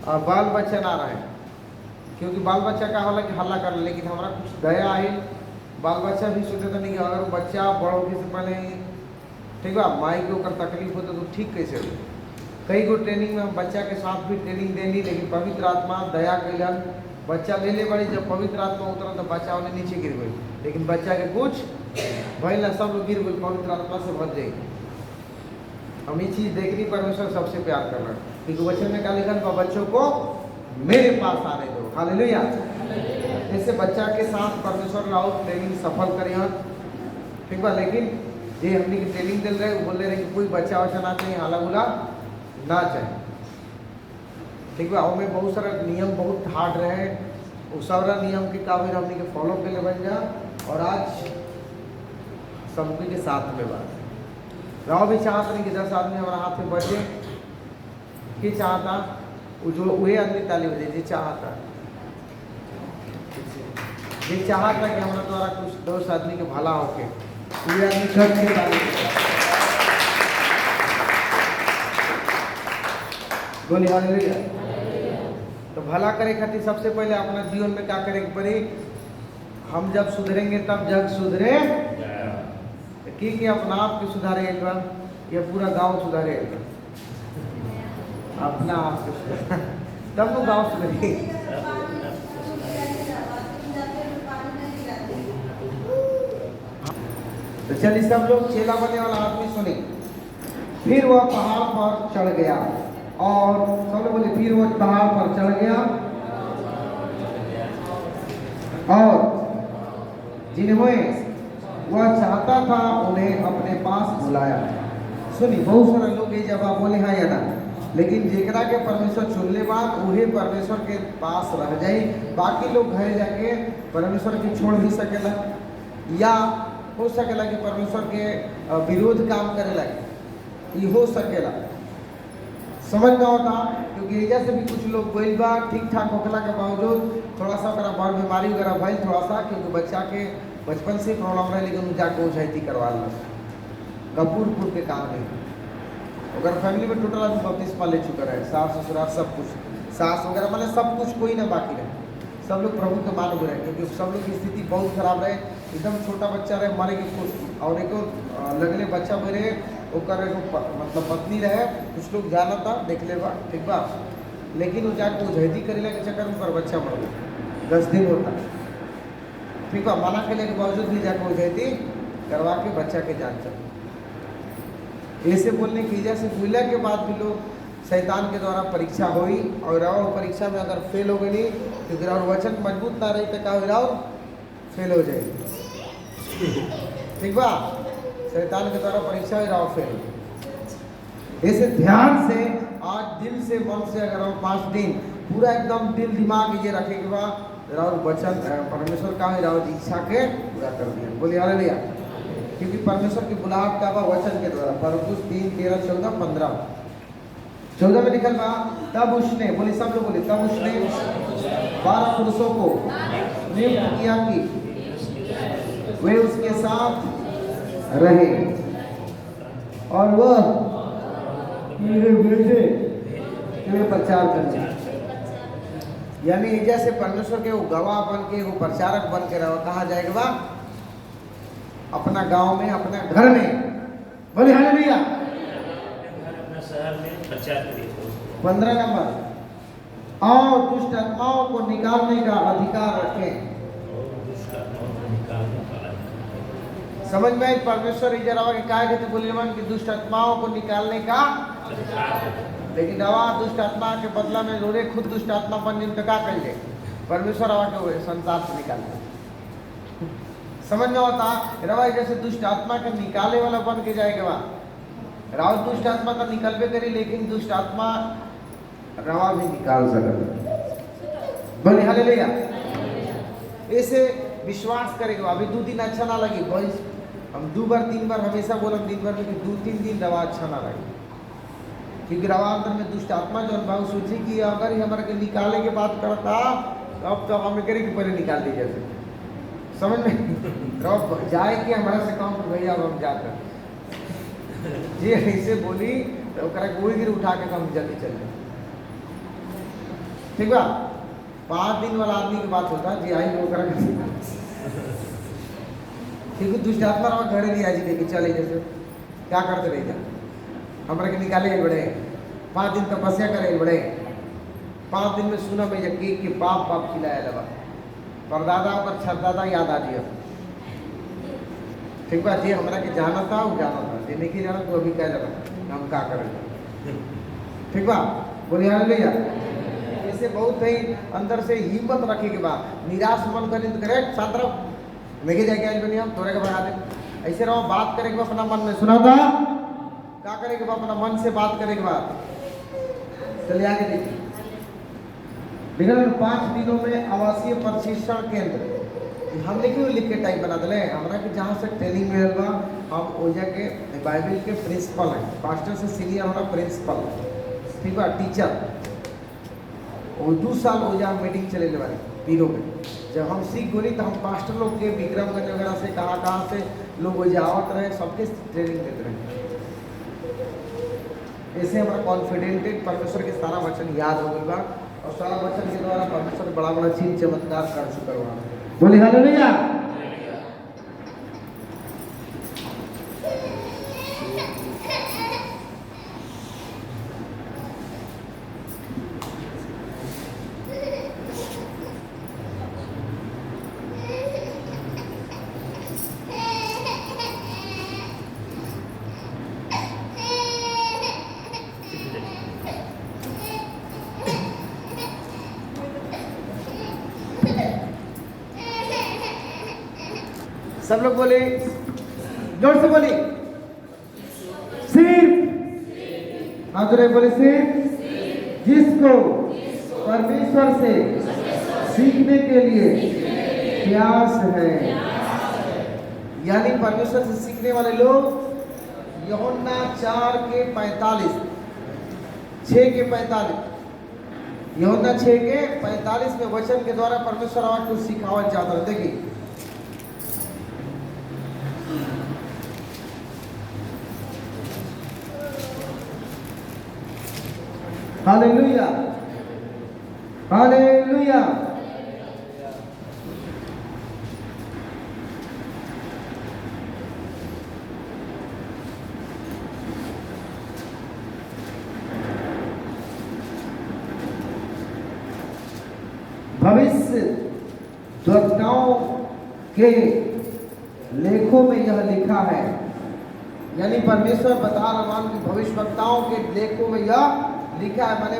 बाल बच्चा ना रहे, क्योंकि बाल बच्चा का होला कि हल्ला कर, लेकिन हमारा कुछ दया आई, बाल बच्चा भी सोचे तो नहीं कि अगर बच्चा बड़ होने से पहले ठीक बा माई के ऊपर तकलीफ होता तो ठीक कैसे हो। कई गो ट्रेनिंग में हम बच्चा के साथ भी ट्रेनिंग देनी, लेकिन पवित्र आत्मा दया कैलन, बच्चा ले ले बड़ी, जब पवित्र आत्मा उतरा तो बच्चा उन्हें नीचे गिर गई, लेकिन बच्चा के कुछ भइल ना, सब लोग गिर गई, पवित्र आत्मा से बच जाएगी। हम ये चीज़ देखनी, परमेश्वर सबसे प्यार कर रहा है, क्योंकि वचन में क्या लिखा है, बच्चों को मेरे पास आने दो। हालेलुया। ऐसे बच्चा के साथ परमेश्वर लाओ ट्रेनिंग सफल करिए, ठीक बा। लेकिन ये हमने की ट्रेनिंग दे रहे बोल रहे कि कोई बच्चा वच्चा ना चाहिए, हाला बुला ना चाहिए, ठीक बा। और में बहुत सारा नियम बहुत हार्ड रहे, उस सारा नियम के काबिल हमने के फॉलो के लिए बन जा, और आज सबके के साथ में बात राव भी चाहता नहीं कि 10 आदमी हमारा हाथ में बचे, कि चाहता जो वही आदमी ताली बजे जी चाहता कि हमारा द्वारा कुछ 10 आदमी के भला होके वही आदमी कर के ताली बोली हालेलुया। तो भला करे खातिर सबसे पहले अपना जीवन में क्या करे के पड़ी, हम जब सुधरेंगे तब जग सुधरे, कि अपना आप के सुधारे एक बार, या पूरा गांव सुधारे एक बार, अपना आप के सुधारे तब वो गांव सुधरे। तो चलिए सब लोग चेला बने वाला आदमी सुने। फिर वह पहाड़ पर चढ़ गया, और सब लोग बोले फिर वह पहाड़ पर चढ़ गया, और जिन्हें वह चाहता था उन्हें अपने पास बुलाया। सुनी, बहुत सारे लोग ये जवाब बोले हाँ या ना, लेकिन जेकरा के परमेश्वर चुनले बाद उहे परमेश्वर के पास रह जाए, बाकी लोग घर जाके परमेश्वर के छोड़ भी सकेला, या हो सकेला कि परमेश्वर के विरोध काम करे लगे, ये हो सकेला, समझ ना होता। क्योंकि एजा से भी कुछ लोग गइल बा ठीक ठाक होखला के बावजूद थोड़ा सा ओकरा बड़ बीमारी वगैरह भइल, थोड़ा सा क्योंकि बच्चा के बचपन से प्रॉब्लम रहे, लेकिन जाके उझैती करवा लो कपूरपुर के काम नहीं, अगर फैमिली में टोटल आदमी बपतिस्मा ले चुका है, सास ससुराल सब कुछ, सास वगैरह माने सब कुछ, कोई ना बाकी रहे, सब लोग प्रभु के मान रहे, क्योंकि सब लोग की स्थिति बहुत खराब रहे, एकदम छोटा बच्चा रहे मरे के खुश, और एक लगले बच्चा मेरे ओकर मतलब पत्नी रहे, कुछ लोग जाना था देख ले बा ठीक बा, लेकिन वो जाके उझैती करेला के चक्कर में पर बच्चा मर गया, 10 दिन होता ठीक बा, मना के के बावजूद भी जाके उझैती करवा के बच्चा के जान चल। ऐसे बोलने की वजह से भूला के बाद भी लोग शैतान के द्वारा परीक्षा हुई, और परीक्षा में अगर फेल हो गई, क्योंकि और वचन मजबूत ना रही तो क्या हो रहा फेल हो जाएगी, ठीक बा। शैतान के द्वारा परीक्षा हो रहा फेल। ऐसे ध्यान से आज दिल से मन से अगर 5 दिन पूरा एकदम दिल दिमाग ये रखे के बाद राउर वचन परमेश्वर का राउर इच्छा के पूरा कर दिया, बोलिए हालेलुया। क्योंकि परमेश्वर की बुलाहट का बा वचन के द्वारा, परंतु 3, 13, 14, 15, 14 में लिखल बा, तब उसने, बोली सब लोग बोले, तब उसने 12 पुरुषों को नियुक्त किया कि वे उसके साथ रहे, और वह प्रचार करने, यानी जैसे परमेश्वर के वो गवाह बन के, वो प्रचारक बन के रहो, कहा जाएगा बा अपना गांव में, अपना घर में, बोले हालेलुया, अपना शहर में प्रचार करिए। 15 नंबर, और दुष्ट आत्माओं को निकालने का अधिकार रखें। समझ में परमेश्वर इजरावा के काय कहते बोले मन कि दुष्ट आत्माओं को निकालने का, लेकिन दवा दुष्ट आत्मा के बदला में रोरे खुद दुष्ट आत्मा बन जिनका क्या कर ले परमेश्वर आवा के संसार से निकालते, समझ में होता रवा जैसे दुष्ट आत्मा के निकाले वाला बन के जाएगा वहाँ राव दुष्ट आत्मा का निकलबे करी, लेकिन दुष्ट आत्मा रवा भी निकाल सकता, बोले हालेलुया। ऐसे विश्वास करेगा, अभी 2 दिन अच्छा ना लगी, हम 2 बार 3 बार हमेशा बोलम दिन भर में कि 2-3 दिन रवा अच्छा ना लगे, क्योंकि रवा अंदर में दुष्ट आत्मा जो भाव सोची कि अगर हमारे के निकाले के बात करता अब तो हमें करे कि पहले निकाल दी जैसे, समझ में रवा जाए कि हमारा से काम भैया अब हम जाते जी ऐसे बोली तो कोई गिर उठा के हम जल्दी चल जाए, ठीक बा 5 दिन वाला आदमी की बात होता जी आई वो करा क्योंकि दुष्ट आत्मा रहा घरे नहीं आई जी चले जैसे क्या करते रह जा हमारे के निकाले बड़े 5 दिन तपस्या करे बड़े 5 दिन में सुना मैं केक के बाप बाप खिलाया लगा परदादा और छरदादा याद आ दिया ठीक बा जी हमारा के जाना था वो जाना था जी नहीं जाना तो अभी क्या जाना हम क्या करें ठीक बा बोलिए हालेलुया ऐसे बहुत ही अंदर से हिम्मत रखे के बाद निराश मन करें तो करे छात्र नहीं जाके आज बनी हम थोड़े के भगा दे ऐसे रहो बात करे के बाद अपना मन में सुना था क्या करे के बाद अपना मन से बात करे के बाद चलिए आगे देखिए विगत 5 दिनों में आवासीय प्रशिक्षण केंद्र हमने क्यों लिख के टाइप बना दिले हमारा कि जहाँ से ट्रेनिंग मिलल बा हम ओजा के बाइबल के प्रिंसिपल हैं पास्टर से सीनियर हमारा प्रिंसिपल ठीक बा टीचर और 2 साल ओजा मीटिंग चले वाले तीनों में जब हम सीख गोली तो हम पास्टर लोग के विक्रमगंज वगैरह से कहाँ से लोग ओजा आवत रहे सबके ट्रेनिंग देते रहे ऐसे हमारा कॉन्फिडेंटेड परमेश्वर के सारा वचन याद हो गई बा और सारा वचन के द्वारा परमेश्वर बड़ा बड़ा चीज चमत्कार कर चुका हुआ बोले हालेलुया सब लोग बोले जोर से बोले सिर्फ आदरे बोले सिर्फ जिसको परमेश्वर से सीखने के लिए प्यास है यानी परमेश्वर से सीखने वाले लोग यूहन्ना 4:45 6:45 यूहन्ना 6:45 में वचन के द्वारा परमेश्वर आपको सिखावा चाहता है देखिए हालेलुया हालेलुया भविष्य वक्ताओं के लेखों में यह लिखा है यानी परमेश्वर बता रहा है कि भविष्यवक्ताओं के लेखों में यह लिखा है माने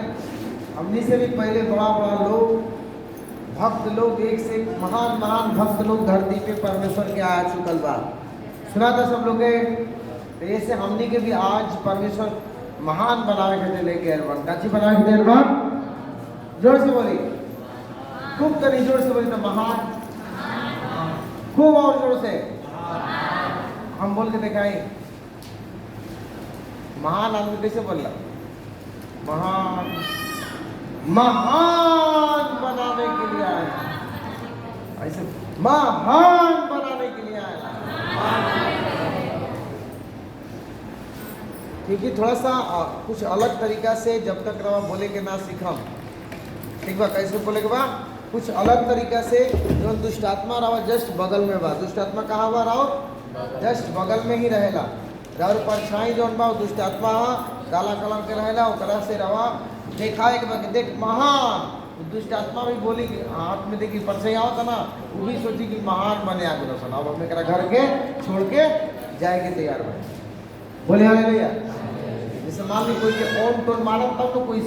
हमने से भी पहले बड़ा बड़ा लोग भक्त लोग एक से महान महान भक्त लोग धरती पे परमेश्वर के आ चुकल बा सुना था सब लोग तो ऐसे हमने के भी आज परमेश्वर महान बनावे के लेके आए बन काची बनावे के बन जोर से बोली खूब तनी जोर से बोली तो महान खूब और जोर से हम बोल के दिखाई महान आदमी कैसे बोल रहा महान महान बनाने के लिए आया ऐसे महान बनाने के लिए आया क्योंकि थोड़ा सा कुछ अलग तरीका से जब तक रवा बोले के ना सीखम ठीक बा कैसे बोले के बा कुछ अलग तरीका से जो दुष्ट आत्मा रवा जस्ट बगल में बा दुष्ट आत्मा कहाँ बा रहो जस्ट बगल में ही रहेला और परछाई जौन बा दुष्ट आत्मा काला कलर के रहेला ओकरा से रवा देखा एक बार देख महान दुष्ट आत्मा भी बोली कि हाथ में देखी परछाई आवत ना वो भी सोची कि महान बने आगे रोशन अब हम एकरा घर के छोड़ के जाएंगे तैयार बने बोले हालेलुया जैसे मान ली कोई के ओन टोन मारत तब तो कोई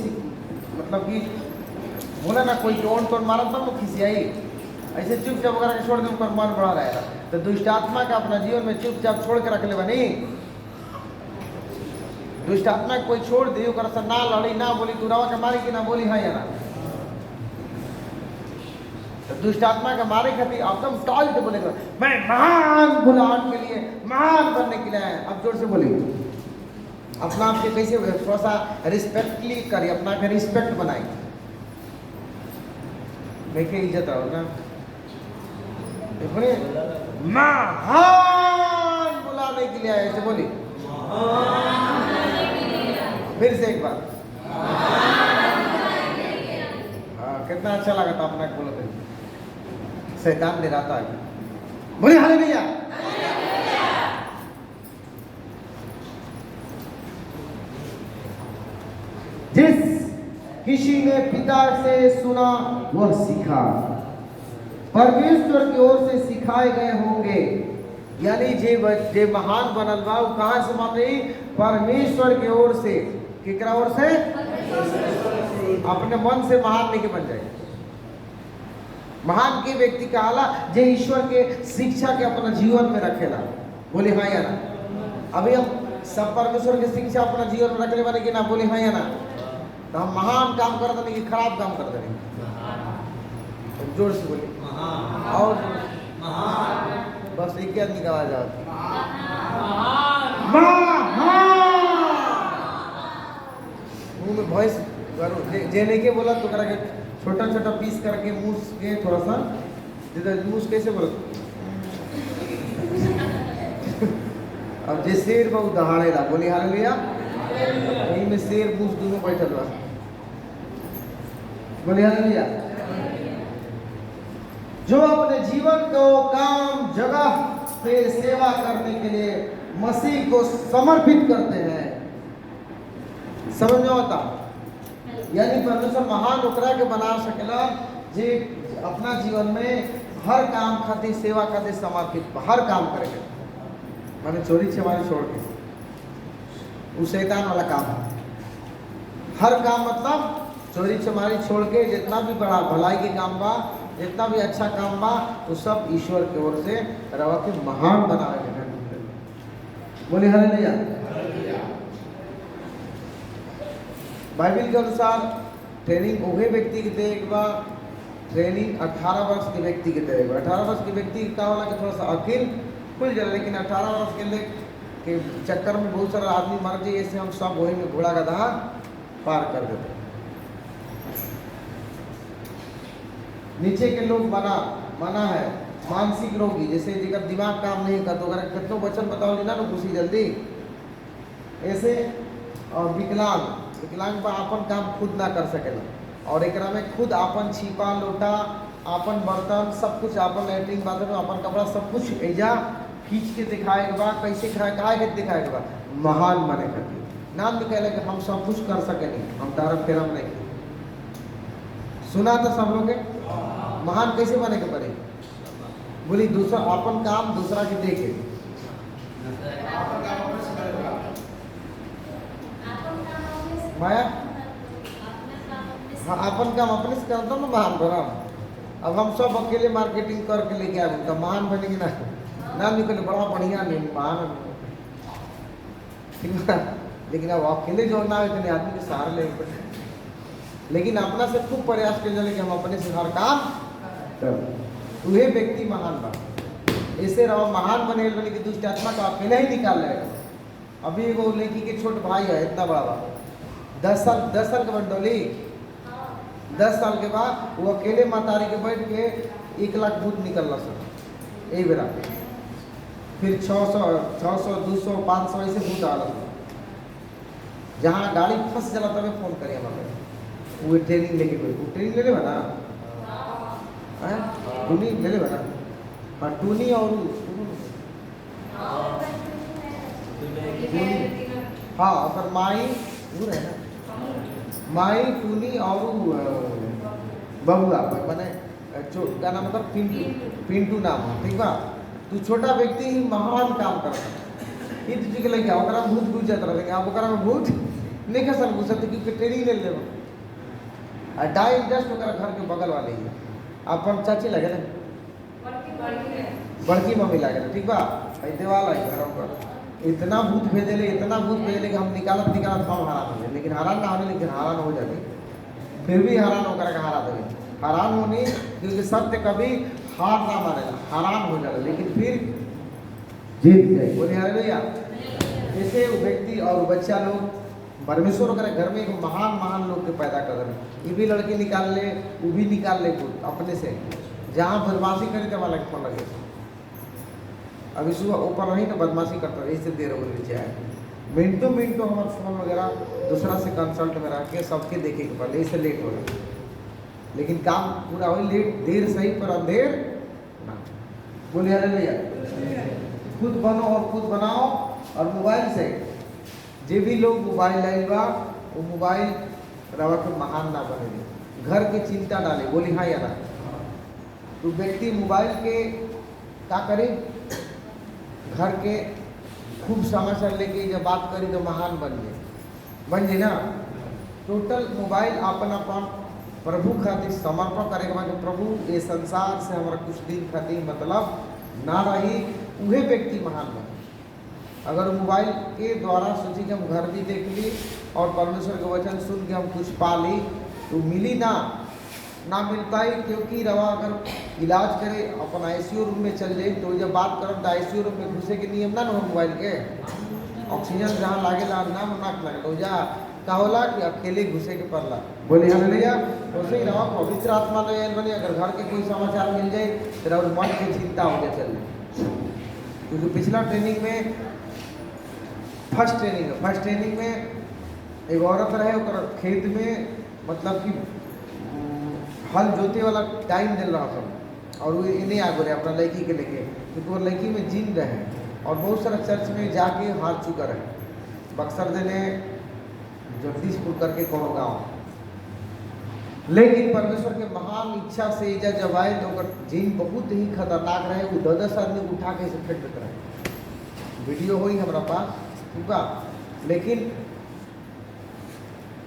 मतलब कि बोला ना कोई के ओन टोन मारत तब तो खिसियाई ऐसे चुपचाप वगैरह छोड़ दे उनका मन बढ़ा रहेगा तो दुष्ट आत्मा का अपना जीवन में चुपचाप छोड़ के रख ले बनी दुष्ट आत्मा कोई छोड़ दी से ना लड़ी ना बोली तू रवा के मारी कि ना बोली है या ना तो दुष्ट आत्मा के मारे खातिर एकदम टॉल के बोले मैं महान बुलाने के लिए महान बनने के लिए आया अब जोर से बोली अपना आप के कैसे थोड़ा सा रिस्पेक्टली करिए अपना के रिस्पेक्ट बनाई देखे इज्जत रहो ना महान बुलाने के लिए आए ऐसे बोली फिर से एक बार कितना अच्छा लगा था अपना बोलो तो। शैतान डराता है। बोले हालेलुया। जिस किसी ने पिता से सुना वह सीखा, परमेश्वर की ओर से सिखाए गए होंगे। यानी जे महान बनल बा वो कहाँ से बन रही? परमेश्वर की ओर से। केकरा ओर से? अपने मन से महान नहीं के बन जाए। महान के व्यक्ति का आला जे ईश्वर के शिक्षा के अपना जीवन में रखेला। बोले हाँ या ना? अभी हम सब परमेश्वर की शिक्षा अपना जीवन में रखने वाले कि ना? बोले हाँ या ना? तो हम महान काम करते नहीं कि खराब काम करते नहीं? जोर से बोले और बस एक ही आदमी की आवाज आती। मुंह में वॉइस जे नहीं के बोला तो करके छोटा छोटा पीस करके मूस के थोड़ा सा मूस कैसे बोला? अब जे शेर बहु दहाड़ेला। बोली हालेलुया। यही में शेर मूस दोनों बैठल बा। बोली हालेलुया। जो अपने जीवन को काम जगह पे सेवा करने के लिए मसीह को समर्पित करते हैं। समझ में आता? यानी परमेश्वर महान ओकरा के बना सकेला जे अपना जीवन में हर काम खातिर सेवा खातिर समर्पित हर काम करेगा। माने चोरी छमारी छोड़ के वो शैतान वाला काम है। हर काम मतलब चोरी छमारी छोड़ के जितना भी बड़ा भलाई के काम बा, जितना भी अच्छा काम बा, तो सब ईश्वर की ओर से रवा के महान बनावे के। बोले हालेलुया। बाइबल के अनुसार ट्रेनिंग वही व्यक्ति के देगा बा, ट्रेनिंग 18 वर्ष के व्यक्ति के देगा। 18 वर्ष के व्यक्ति का होला कि थोड़ा सा अखिल खुल जाए, लेकिन 18 वर्ष के लिए के चक्कर में बहुत सारा आदमी मर जाए। ऐसे हम सब वही में घोड़ा गधा पार कर देते। नीचे के लोग मना है मानसिक रोगी, जैसे जिगर दिमाग काम नहीं करता तो अगर कितनों वचन बताओ ना तो खुशी जल्दी। ऐसे और विकलांग पर अपन काम खुद ना कर सकेला और एकरा में खुद अपन छिपा लोटा, अपन बर्तन सब कुछ, अपन लैट्रिन बाथरूम, अपन कपड़ा सब कुछ एजा खींच के दिखाए के बाद कैसे काहे के दिखाए के बाद महान बने करके नाम निकाले कि हम सब कुछ कर सके नहीं, हम तारफ फेरम नहीं। सुना तो सब लोग महान कैसे बने के पड़े? बोली दूसरा अपन काम दूसरा के देखे। माया हाँ अपन काम अपने से करता ना महान बना। अब हम सब अकेले मार्केटिंग करके लेके आ गए तो महान बनेगी ना? ना निकले बड़ा बढ़िया नहीं महान, ठीक है। लेकिन अब अकेले जो ना इतने आदमी के सहारे लेके पड़े, लेकिन अपना से खूब प्रयास कर चले कि हम अपने से हर काम वही व्यक्ति महान बा। ऐसे रहो महान बने बने कि दुष्ट आत्मा को अकेले ही निकाल लेगा। अभी वो लड़की के छोट भाई है इतना बड़ा बा, 10 साल के बाद डोली 10 साल के बाद वो अकेले मातारी के बैठ के 1 लाख भूत निकल रहा सर एक बेरा। फिर 600 200 500 ऐसे भूत आ रहा। जहाँ गाड़ी फंस जाला तब फोन करिए हमारे वो ट्रेनिंग लेके कोई वो ट्रेनिंग ले ले बना टूनी ले ले बना। हाँ टूनी और हाँ पर माई वो है ना, माई टूनी और बबुआ मैंने क्या नाम मतलब पिंटू नाम है, ठीक बा। तू छोटा व्यक्ति ही महान काम करता ये तुझे के लगे ओकरा भूत घुस जाता रहे। अब ओकरा में भूत नहीं खसल घुसत क्योंकि ट्रेनिंग ले ले डाई जस्ट ओकरा घर के बगल वाले ही अपन चाची लगे ना, बड़की मम्मी लगे ना, ठीक बा। देवाल है घर पर इतना भूत भेजेले कि हम निकालत हम हैरान हो, लेकिन हैरान ना होने, लेकिन हैरान हो जाते फिर भी हैरान होकर के हरा देंगे। हैरान होने क्योंकि सत्य कभी हार ना मानेगा, हैरान हो जाएगा लेकिन फिर जीत गए। बोले हालेलुया। ऐसे व्यक्ति और बच्चा लोग परमेश्वर वगैरह घर में एक महान लोग के पैदा कर रहे। ये भी लड़के निकाल ले, वो भी निकाल ले खुद अपने से। जहाँ बदमाशी करे तो वाला फोन लगे। अभी सुबह ऊपर नहीं तो बदमाशी करता है, इससे देर हो नीचे आए। मिनटों हमारे फोन वगैरह दूसरा से कंसल्ट में रह के सबके देखे के पहले इससे लेट हो रहा है। लेकिन काम पूरा हो, लेट देर सही पर अंधेर ना। बोले हालेलुया। खुद बनो और खुद बनाओ। और मोबाइल से जे भी लोग मोबाइल लाइल बा वो मोबाइल रवा के महान ना बने, घर के चिंता डाले। बोली हाँ या ना। तो व्यक्ति मोबाइल के क्या करे, घर के खूब समाचार लेके जब बात करी तो महान बन जे ना। टोटल मोबाइल अपन अपन प्रभु खातिर समर्पण करे के बाद प्रभु ये संसार से हमारा कुछ दिन खातिर मतलब ना रही, उहे व्यक्ति महान बने। अगर मोबाइल के द्वारा सोची कि हम घर भी देख ली और परमेश्वर के वचन सुन के हम कुछ पा ली, तो मिली ना मिल पाई। क्योंकि रवा अगर इलाज करे अपन आईसीयू रूम में चल जाए तो जब बात करब तो आईसीयू रूम में घुसे के नियम ना हो मोबाइल के। ऑक्सीजन जहाँ लागेला ना लगे तो जा का होला कि अकेले घुसे के पड़ला। बोले हालेलुया। वैसे ही रवा पवित्र आत्मा ले आयल बनी। अगर घर के कोई समाचार मिल जाए तो रवा मन की चिंता हो जाए चल। क्योंकि पिछला ट्रेनिंग में फर्स्ट ट्रेनिंग में एक औरत रहे और खेत में मतलब कि हल जोते वाला टाइम दिल रहा सब, और वो इन्हें आगे रहे अपना लड़की के लेके, क्योंकि वो लड़की में जीन रहे और बहुत सारा चर्च में जाके हार चुका रहे। बक्सर देने जगदीशपुर करके कोनो गाँव, लेकिन परमेश्वर के महान इच्छा से इजा जब आए तो जीन बहुत ही खतरनाक रहे। वो 10 आदमी उठा के से फेंक देते रहे। वीडियो हुई हमारा पास, ठीक बा। लेकिन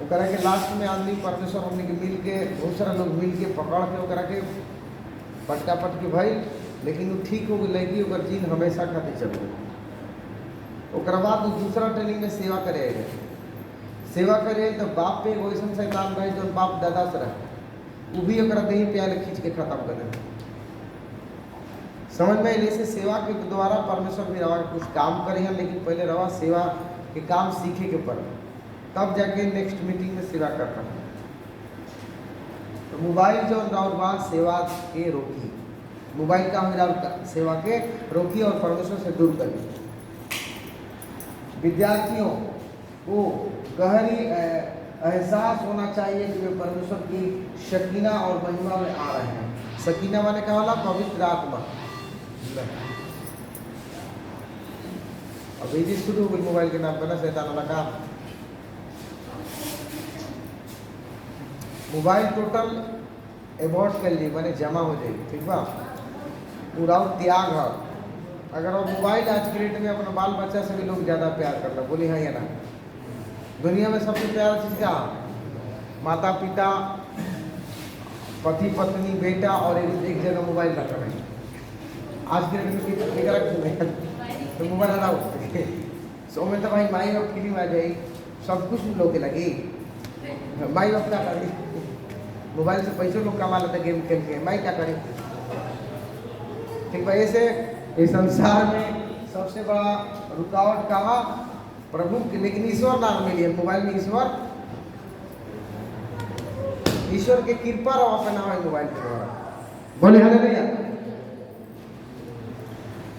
ओकरा के लास्ट में आदमी परमेश्वर हमने के मिल के बहुत सारा लोग मिल के पकड़ के ओकरा के पटका पटकी भाई, लेकिन वो ठीक हो गई लगी। ओकर जीन हमेशा खातिर चल गई। ओकरा बाद वो दूसरा ट्रेनिंग में सेवा करे तो बाप पे वैसा शैतान रहे जो बाप दादा से रहे, वो भी ओकरा देही प्याले खींच के खत्म कर दे। समझ में ऐसे सेवा के द्वारा परमेश्वर भी रवा कुछ काम करे हैं, लेकिन पहले रवा सेवा के काम सीखे के पड़े, तब जाके नेक्स्ट मीटिंग में सेवा करता है। तो मोबाइल जो और बात सेवा के रोकी, मोबाइल का हम सेवा के रोकी और परमेश्वर से दूर करी। विद्यार्थियों को गहरी एहसास होना चाहिए कि वे परमेश्वर की शकीना और महिमा में आ रहे हैं। शकीना माने क्या होला? पवित्र आत्मा। अब ये शुरू हो गई मोबाइल के नाम पर ना शैतान वाला काम। मोबाइल टोटल अवॉइड कर ली माने जमा हो जाए, ठीक बा। पूरा त्याग है। अगर वो मोबाइल आज के डेट में अपना बाल बच्चा से भी लोग ज़्यादा प्यार कर लो। बोली हाँ या ना। दुनिया में सबसे प्यारा चीज़ क्या? माता पिता, पति पत्नी, बेटा और एक जगह मोबाइल रखना है। आज के डेट में रख तो मोबाइल हटाओ सो में तो भाई माई बाप फिल्म आ जाए, सब कुछ लोग के लगे। माई बाप क्या करे? मोबाइल से पैसे लोग कमा लेते गेम खेल के, माई क्या करे? ठीक भाई, ऐसे इस संसार में सबसे बड़ा रुकावट कहा? प्रभु की। लेकिन ईश्वर नाम मिली है मोबाइल में। ईश्वर के कृपा रवा अपना है मोबाइल के द्वारा। बोले हालेलुया।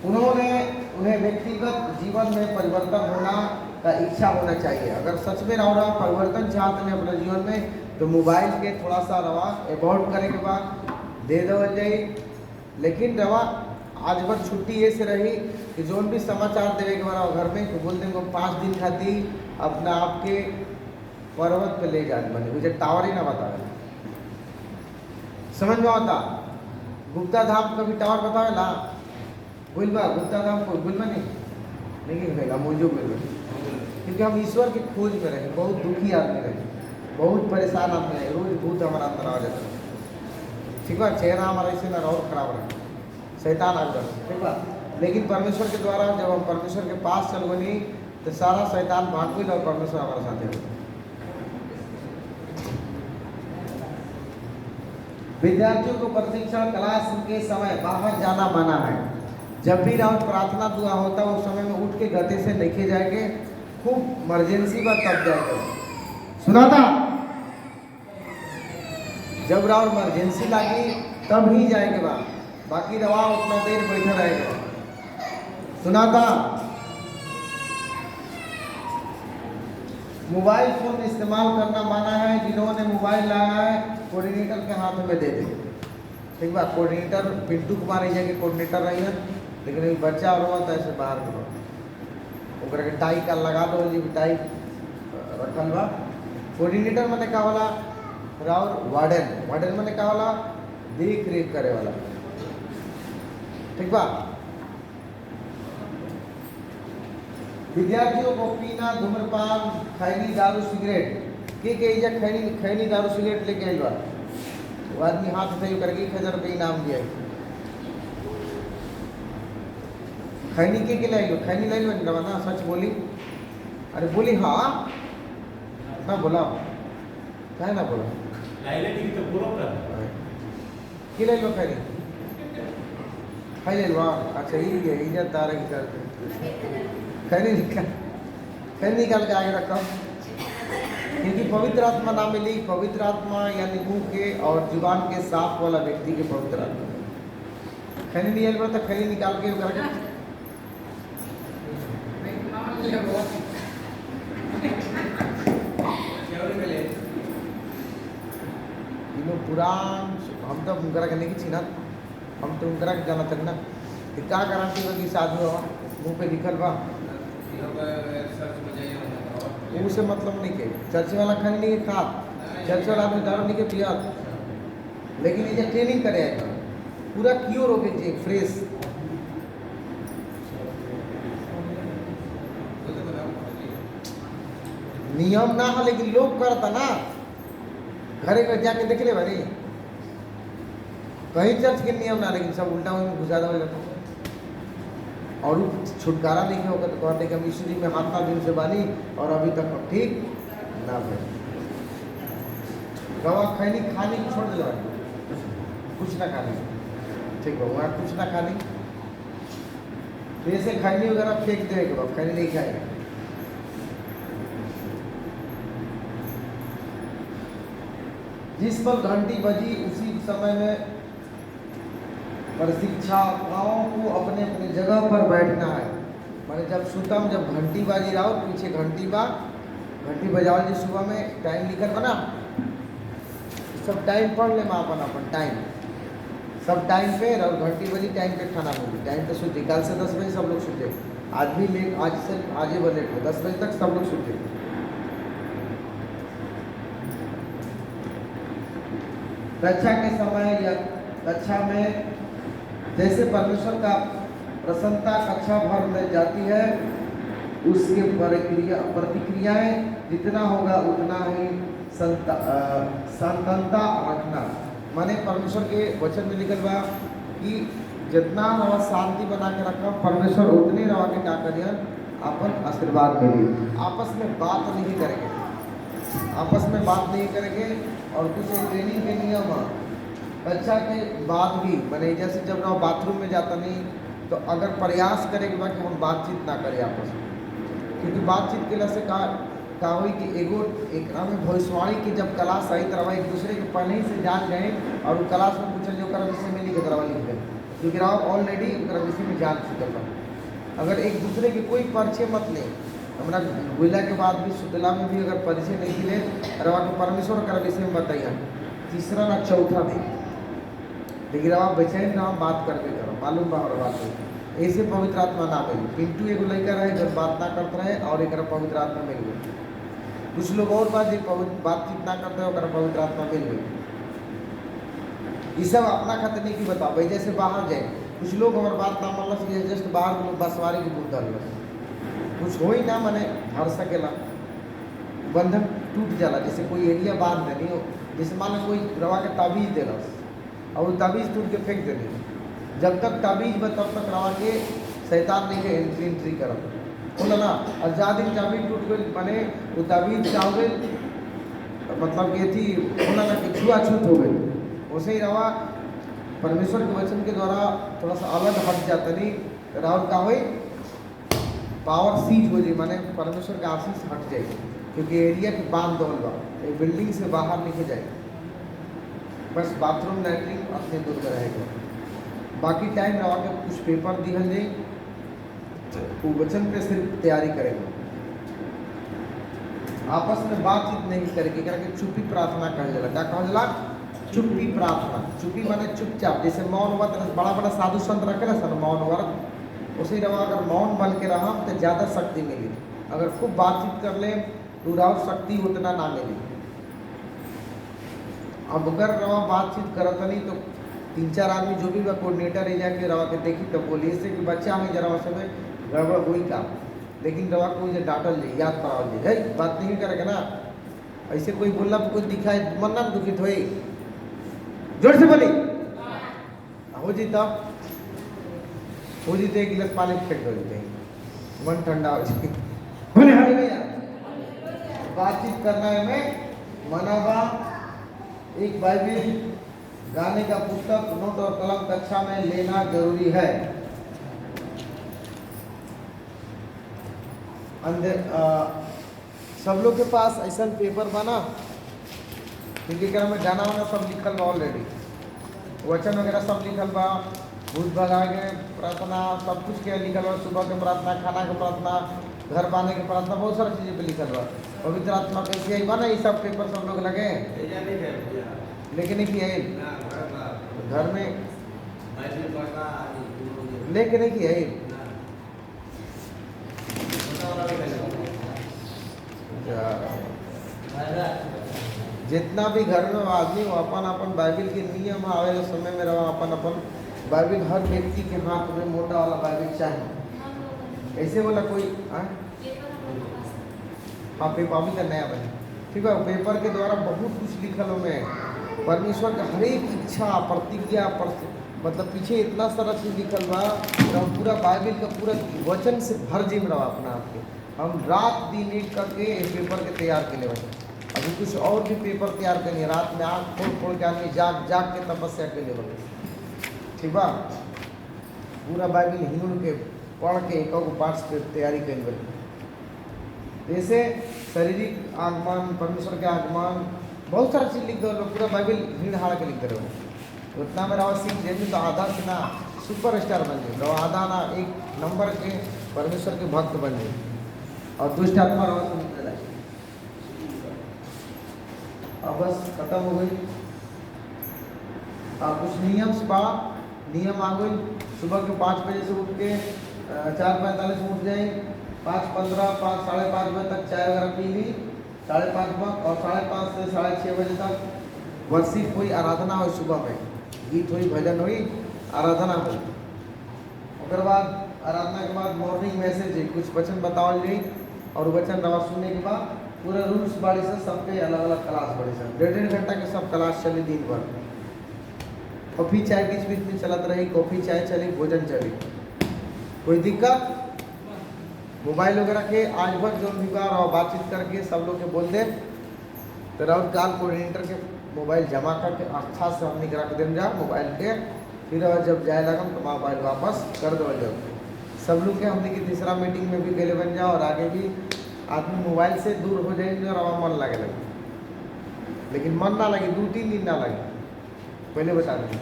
उन्हें व्यक्तिगत जीवन में परिवर्तन होना का इच्छा होना चाहिए। अगर सच में रवा परिवर्तन चाहते हैं अपने जीवन में, तो मोबाइल के थोड़ा सा रवा अवॉइड करे के बाद दे दो जाए। लेकिन रवा आज भर छुट्टी ऐसे रही कि जो भी समाचार देवे के बाद घर में तो बोल देंगे 5 दिन खातिर अपना आपके पर्वत पे ले जाए बने, मुझे टावर ही ना बतावे। समझ में आता? गुप्ता धाम कभी टावर बतावे ला? बोलबा गुप्ता धाम को बोलबा नहीं कहेगा मुझे बोलबा, क्योंकि हम ईश्वर की खोज में रहे। बहुत दुखी आदमी रहे, बहुत परेशान आदमी रहे, रोज भूत हमारा अंदर आ जाता है। ठीक बा, चेहरा हमारा इससे ना और खराब रहे, शैतान आ जाता है। ठीक बा, लेकिन परमेश्वर के द्वारा जब हम परमेश्वर के पास चल बनी तो सारा शैतान भाग गई और परमेश्वर हमारे साथ है। विद्यार्थियों को प्रशिक्षण क्लास के समय बाहर जाना मना है। जब भी राउंड प्रार्थना दुआ होता है उस समय में उठ के गते से लेके जाएंगे। खूब इमरजेंसी बा तब जाएगा। सुना था? जब राउंड इमरजेंसी लगी तब ही जाएंगे बा, बाकी रवा उतना देर बैठा रहेगा। सुना था? मोबाइल फोन इस्तेमाल करना माना है। जिन्होंने मोबाइल लाया है कोऑर्डिनेटर के हाथ में दे दे। ठीक बात, कोऑर्डिनेटर पिंटू कुमार एजा के कोऑर्डिनेटर रही है, लेकिन अभी बच्चा और हुआ तो ऐसे बाहर करो ओकरा के टाई का लगा दो जी, टाई रखल बा। कोऑर्डिनेटर मैंने का वाला राउर वार्डन, वार्डन मैंने का वाला देख रेख करे वाला। ठीक बा। विद्यार्थियों को पीना, धूम्रपान, खैनी, दारू, सिगरेट के एजा खैनी दारू सिगरेट लेके आइल बा। वो आदमी हाथ उठाई करके 1000 रुपये इनाम दिया। खैनी के लिए आइल, खैनी लाइल बन ना, सच बोली। अरे बोली हाँ ना बोला क्या ना बोला तो पूरा कर कि लाइल बा खैनी खाई लाइल बा। अच्छा ये है इज्जत दार की करते खैनी निकाल के आगे रखा, क्योंकि पवित्र आत्मा ना मिली। पवित्र आत्मा यानी मुंह के और जुबान के साफ वाला व्यक्ति के पवित्र आत्मा। खैनी नहीं आइल बा तो खैनी निकाल के करके पुरान हम तो उनकरा के नहीं छीना, हम तो उनकरा के जाना तक ना कि का गारंटी होगी साधु हो मुंह पे लिखल बा। उसे मतलब नहीं के चर्च वाला खाने नहीं के खा, चर्च वाला आदमी दारू नहीं के पिया, लेकिन ये ट्रेनिंग करे पूरा क्योर हो गए फ्रेश। नियम ना हो लेकिन लोग करता ना, घरे घर जाके देख ले भाई कहीं चर्च के नियम ना, लेकिन सब उल्टा में घुसा दो और छुटकारा नहीं होगा तो कहते कि हम यीशु जी में हाथ दिन से बानी और अभी तक हम ठीक ना भरे। गवा खैनी खाने की छोड़ दे, कुछ ना खाने। ठीक है वहाँ कुछ ना खाने, जैसे खैनी वगैरह फेंक देगा, खैनी नहीं खाएगा। जिस पर घंटी बजी उसी समय में प्रशिक्षाओं को अपने अपने जगह पर बैठना है। मैंने जब सुतम जब घंटी बाजी रहा पीछे घंटी बा, घंटी बजाओ जी सुबह में टाइम लिखल बना, सब टाइम पढ़ ले माँ अपन टाइम, सब टाइम पे और घंटी बजी टाइम पे खाना मिली, टाइम पे सूते। कल से 10 बजे सब लोग सूते, आज भी लेट, आज से आगे ब लेट हो 10 बजे तक सब लोग सूते। कक्षा के समय या कक्षा में जैसे परमेश्वर का प्रसन्नता कक्षा भर में जाती है, उसके प्रतिक्रियाएं जितना होगा उतना ही संतनता रखना। माने परमेश्वर के वचन में लिखल बा कि जितना रवा शांति बना के रखा परमेश्वर उतने रवा के क्या करिए अपन आशीर्वाद मिली। आपस में बात नहीं करेंगे, आपस में बात नहीं करेंगे। और कुछ ट्रेनिंग के नियम कक्षा के बाद भी मैंने जैसे जब ना बाथरूम में जाता नहीं तो अगर प्रयास करें कि हम बातचीत ना करें आपस में, क्योंकि बातचीत के से का हुई कि एगो एक में भविष्यवाणी की जब क्लास आई तरह एक दूसरे के पहले ही से जान गए और वो क्लास में पूछल जो विषय में लिखे तरह लिख गए, क्योंकि ऑलरेडी विषय में जान चुकल बा। अगर एक दूसरे के कोई परिचय मत ले, हमारा गुला के बाद भी सुतला में भी अगर परिचय नहीं ले रवा के परमेश्वर का विषय में बताइए तीसरा ना चौथा दिन, लेकिन रवा बेचैन ना बात करके करो, मालूम बा और बात हो ऐसे पवित्र आत्मा ना मिली। पिंटू एगो लड़का रहे जब बात ना करते रहे और एक पवित्र आत्मा मिल गई। कुछ लोग और बातचीत ना करते हैं और पवित्र आत्मा मिल गई। ये सब अपना खातिर नहीं की बताओ भाई, जैसे बाहर जाए कुछ लोग हमारे बात ना मान लो जस्ट बाहर लोग बसवारी की बुद्ध डाल कुछ हो ही ना मने हर सकेला, बंधन टूट जाला। जैसे कोई एरिया बांध देनी हो, जैसे मान लो कोई रवा के ताबीज देना और वो ताबीज टूट के फेंक देनी, जब तक ताबीज में तब तक रवा के शैतान नहीं के एंट्री करा बोला ना। और जहाँ दिन ताबीज टूट गई बने वो ताबीज चाह गई मतलब ये थी बोला ना कि छुआछूत हो गई। वैसे ही रवा परमेश्वर के वचन के द्वारा थोड़ा सा अलग हट जाता नहीं, राहुल का हुई पावर सीज हो जाए, माने परमेश्वर का आशीष हट जाए, क्योंकि एरिया के बांध दौल बा एक बिल्डिंग से बाहर निकल जाए, बस बाथरूम लैट्रिन अपने दूर में रहेगा। बाकी टाइम रवा के कुछ पेपर दिहल जाए वो वचन पे सिर्फ तैयारी करेगा। आपस में बातचीत नहीं करके करके चुप्पी प्रार्थना कहल जाला। क्या कहल जाला? चुप्पी प्रार्थना। चुप्पी माने चुपचाप, जैसे मौन व्रत बड़ा बड़ा साधु संत रखे ना सर मौन व्रत, उसी रवा अगर मौन बन के रहा तो ज़्यादा शक्ति मिली। अगर खूब बातचीत कर ले तो और शक्ति उतना ना मिली। अब अगर रवा बातचीत करत नहीं तो 3-4 आदमी जो भी कोऑर्डिनेटर एरिया के रवा के देखी तो बोलिए से कि बच्चा में जरा समय गड़बड़ हुई का, लेकिन रवा को जो डांटल जाए, याद कराओ जाए, है बात नहीं करेगा ना। ऐसे कोई बोलना कुछ दिखाए मन ना दुखित होई, जोर से बोली हो जी, तब हो जी तो 1 गिलास पानी फेंक दो जी, मन ठंडा हो जाए। बोले हरी भैया बातचीत करना है में मनावा। एक बाइबिल, गाने का पुस्तक, नोट और कलम कक्षा में लेना जरूरी है। अंदर सब लोग के पास ऐसा पेपर बना क्योंकि में गाना वाना सब लिखल बा ऑलरेडी, वचन वगैरह सब लिखल बा, भूत भगा के प्रार्थना सब कुछ के लिखल बा, सुबह के प्रार्थना, खाना के प्रार्थना, घर बांधने के प्रार्थना, बहुत सारी चीज़ें पे लिखल बा। पवित्र आत्मा कैसे आई बा ना, ये सब पेपर सब लोग लगे लेकिन नहीं किया घर में लेके नहीं किया जितना भी घर में आदमी हो अपन अपन बाइबिल के नियम आवे समय में रहो, अपन अपन बाइबिल हर व्यक्ति के हाथ में मोटा वाला बाइबिल चाहिए। ऐसे बोला कोई हाँ पेपर अभी का नया बने, ठीक है। पेपर के द्वारा बहुत कुछ लिखल में परमेश्वर का हर एक इच्छा प्रतिज्ञा मतलब पीछे इतना सारा चीज लिखल बा। हम पूरा बाइबिल का पूरा वचन से भर जिम रहा अपना आपके, हम रात दिन एक करके इस पेपर के तैयार के लिए अभी कुछ और भी पेपर तैयार करनी है। रात में आँख खोल खोल के आदमी जाग जाग के तपस्या के लिए ठीक बा। पूरा बाइबिल हिंदू के पढ़ के एक पाठ पे तैयारी कर बनी। जैसे शारीरिक आगमन, परमेश्वर के आगमन, बहुत सारा चीज़ लिख दो, पूरा बाइबिल भीड़ हाड़ के लिख दो। उतना में रहा सीख जाए तो आधा से ना सुपर स्टार बन जाए, रहो आधा ना 1 नंबर के परमेश्वर के भक्त बन जाए और दुष्ट आत्मा रहो तो निकल जाए। अब बस खत्म हो गई। कुछ नियम नियम आ गई। सुबह के 5 बजे से उठ के 4:45 में उठ जाए, 5:15, 5, 5:30 बजे तक चाय वगैरह पी ली, 5:30 में, और 5:30 से 6:30 बजे तक वर्षिप हुई, आराधना हुई, सुबह में गीत हुई, भजन हुई, आराधना हुई। उसके बाद आराधना के बाद मॉर्निंग मैसेज है, कुछ वचन बताओ जाए और वचन रवा सुनने के बाद पूरा रूल्स बाड़ी से सबके अलग अलग क्लास बड़ी से 1.5 घंटा के सब क्लास चली दिन भर। कॉफ़ी चाय बीच बीच में चलत रही, कॉफ़ी चाय चली, भोजन चली, कोई दिक्कत। मोबाइल वगैरह के आज भर जो भी बार और बातचीत करके सब लोग के बोल दे तो राउत काल कोऑर्डिनेटर के मोबाइल जमा करके अच्छा से हमने रख दें जा मोबाइल के, फिर जब जाए लगन तो मोबाइल वापस कर दो। जब सब लोग के हमने की तीसरा मीटिंग में भी गले बन जाओ और आगे भी आदमी मोबाइल से दूर हो जाएंगे और हमारा मन लगे लेकिन मन ना लगे 2-3 दिन ना लगे। पहले बता दें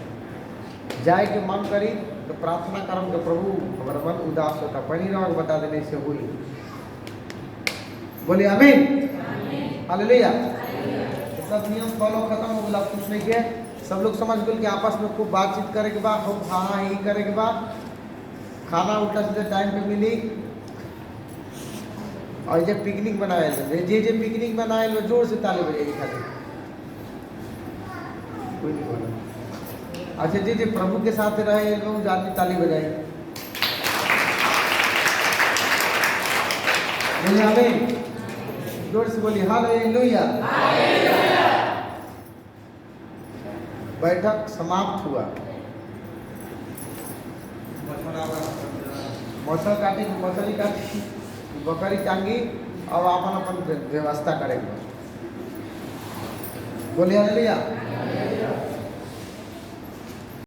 जाए के मन करी तो प्रार्थना करम के प्रभु हमारा मन उदास होता पनी रहो बता देने से हुई। बोले आमीन, हालेलुया। सब नियम फॉलो खत्म हो गया, कुछ नहीं किया, सब लोग समझ गए कि आपस में खूब बातचीत करे के बाद खूब हाँ यही करे के बाद खाना उल्टा सीधे टाइम पे मिली। और जब पिकनिक बनाए जे पिकनिक बनाए लो जोर से ताली बजेगी खाली, कोई नहीं बोला। अच्छा जे प्रभु के साथ रहे लोग आदमी ताली बजाए। बोलिए आमीन, जोर से बोलिए हालेलुया। बैठक समाप्त हुआ। मछली काटी, बकरी टांगी और अपन अपन व्यवस्था करेंगे। बोलिए हालेलुया।